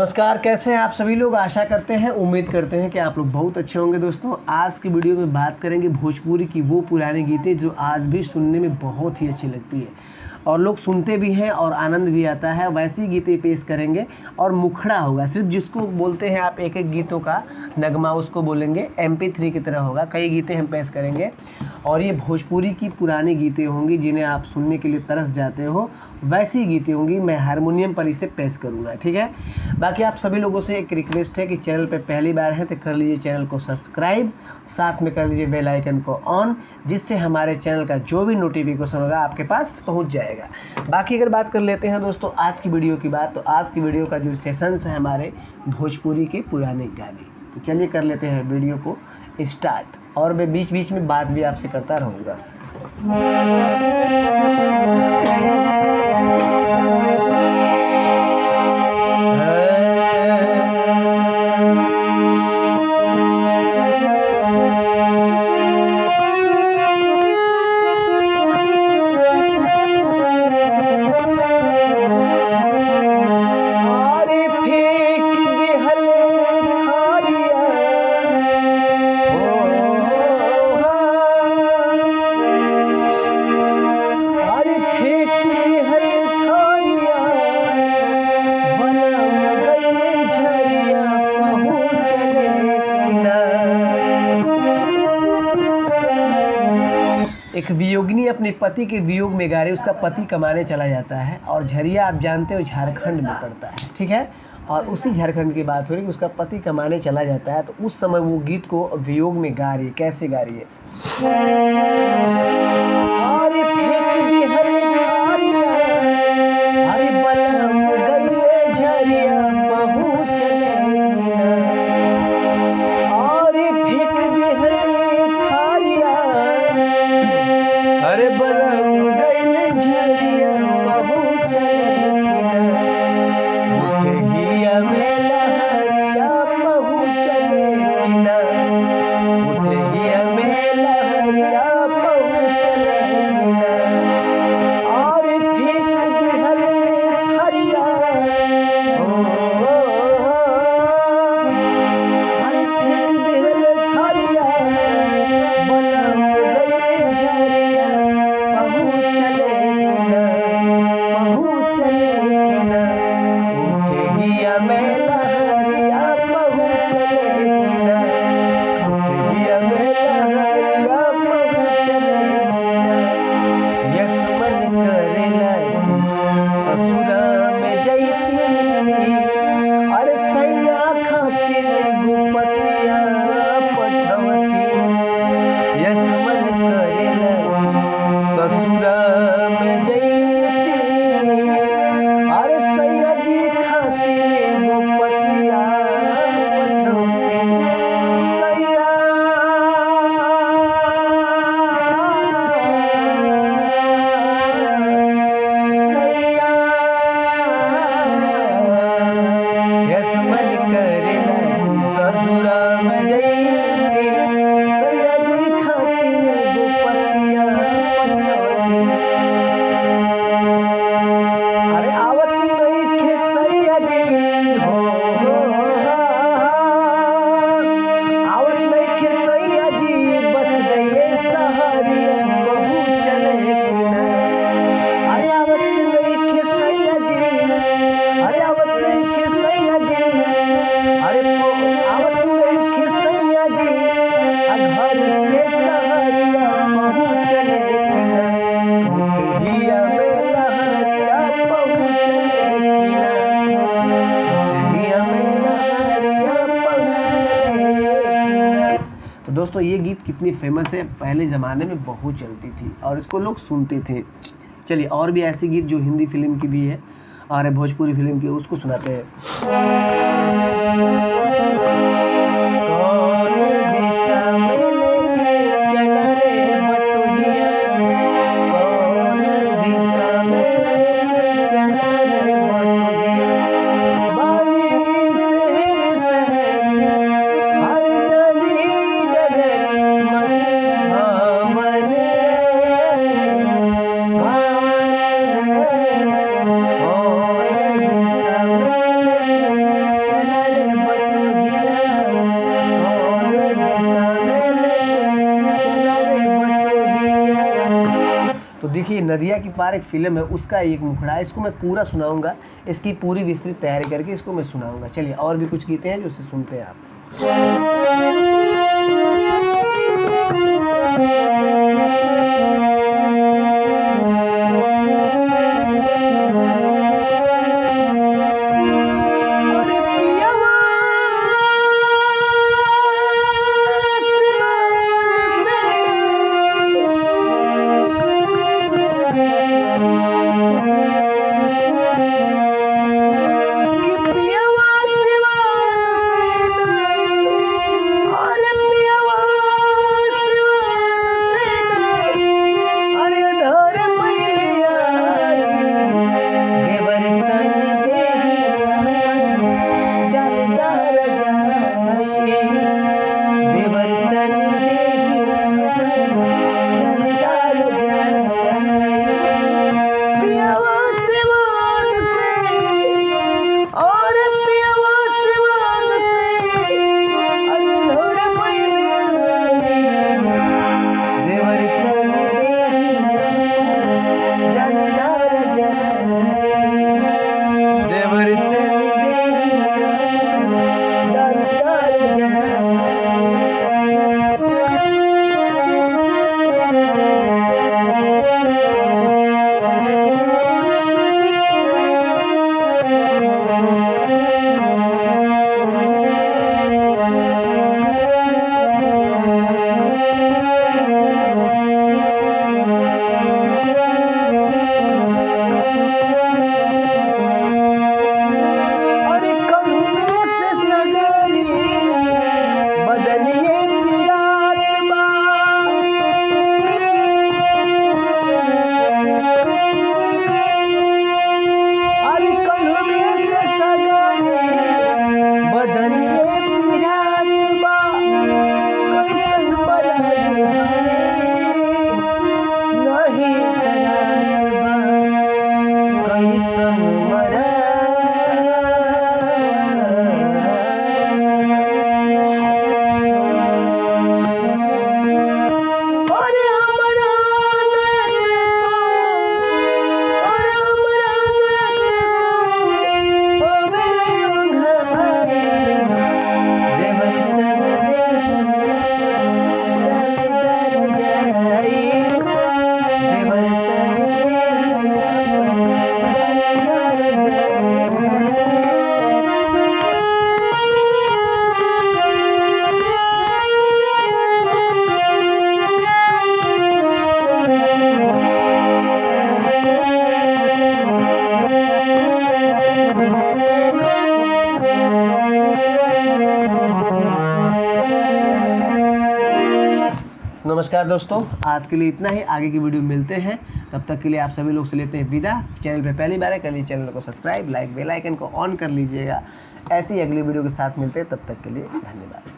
नमस्कार, कैसे हैं आप सभी लोग। आशा करते हैं, उम्मीद करते हैं कि आप लोग बहुत अच्छे होंगे। दोस्तों, आज की वीडियो में बात करेंगे भोजपुरी की वो पुरानी गीतें जो आज भी सुनने में बहुत ही अच्छी लगती है और लोग सुनते भी हैं और आनंद भी आता है। वैसी गीतें पेश करेंगे और मुखड़ा होगा, सिर्फ जिसको बोलते हैं आप एक एक गीतों का नगमा, उसको बोलेंगे MP3 की तरह होगा। कई गीतें हम पेश करेंगे और ये भोजपुरी की पुरानी गीतें होंगी जिन्हें आप सुनने के लिए तरस जाते हो। वैसी गीतें होंगी, मैं हारमोनियम पर इसे पेश करूँगा, ठीक है। बाकी आप सभी लोगों से एक रिक्वेस्ट है कि चैनल पे पहली बार है तो कर लीजिए चैनल को सब्सक्राइब, साथ में कर लीजिए बेल आइकन को ऑन, जिससे हमारे चैनल का जो भी नोटिफिकेशन होगा आपके पास पहुंच जाएगा। बाकी अगर बात कर लेते हैं दोस्तों आज की वीडियो की बात, तो आज की वीडियो का जो सेशंस है हमारे भोजपुरी के पुराने गाने, तो चलिए कर लेते हैं वीडियो को स्टार्ट। और मैं बीच बीच में बात भी आपसे करता रहूँगा। एक वियोगिनी अपने पति के वियोग में गा रही, उसका पति कमाने चला जाता है और झरिया आप जानते हो झारखंड में पड़ता है, ठीक है। और उसी झारखंड की बात हो रही है कि उसका पति कमाने चला जाता है, तो उस समय वो गीत को वियोग में गा रही है। कैसे गा रही है? अरे फेंक दिहल थारिया, अरे बलम गइले झरिया बहू चले किना। अरे फेंक दिहल थारिया, अरे बलम गइले झरिया बहू चले किना। उठहिया में लहरिया बहू चले किना। उठहिया में लहरिया बहू चले किना। और फेंक दिहल थारिया, अरे फेंक दिहल थारिया, बलम गइले झरिया बहू चले किना। बहू चले किना। उठहिया में लहरिया बहू चले किना। उठहिया में लहरिया बहू चले किना। यस मन करेला कि ससुरा में जैती, अरे सैया खातिर गुपतिया पठवती। यस मन करेला कि ससुरा में जैती, अरे सैया जी खातिर गुपतिया पठवती। सैया सैया यस मन करेला कि ससुरा में जैती, सैया जी खातिर गुपतिया पठवती। अरे आवत नइखे सैया जी हो, आवत नइखे सैया जी, बस गइले सहरिया बहू चले किना। अरे आवत नइखे सैया जी, अरे आवत नइखे सैया जी, अरे आवत नइखे सैया जी, घर से सहरिया बहू चले किना। उठहिया में लहरिया बहू चले किना। उठहिया में लहरिया बहू चले किना। तो दोस्तों, ये गीत कितनी फेमस है, पहले ज़माने में बहुत चलती थी और इसको लोग सुनते थे। चलिए, और भी ऐसी गीत जो हिंदी फिल्म की भी है और भोजपुरी फिल्म की, उसको सुनाते हैं। कौन दिशा में लेके चला रे बटोहिया, कौन दिशा में लेके चला रे बटोहिया। बानी शहर शहर, हर जगह डगरी मत भावन रे, भावन रे। कौन दिशा में लेके तो देखिए नदिया की पार एक फिल्म है, उसका एक मुखड़ा है, इसको मैं पूरा सुनाऊंगा, इसकी पूरी विस्तृत तैयारी करके इसको मैं सुनाऊंगा। चलिए और भी कुछ गीते हैं जो उसे सुनते हैं आप। नमस्कार दोस्तों, आज के लिए इतना ही। आगे की वीडियो मिलते हैं, तब तक के लिए आप सभी लोग से लेते हैं विदा। चैनल पे पहली बार है, कर लीजिए चैनल को सब्सक्राइब, लाइक, बेल आइकन को ऑन कर लीजिएगा। ऐसी अगली वीडियो के साथ मिलते हैं, तब तक के लिए धन्यवाद।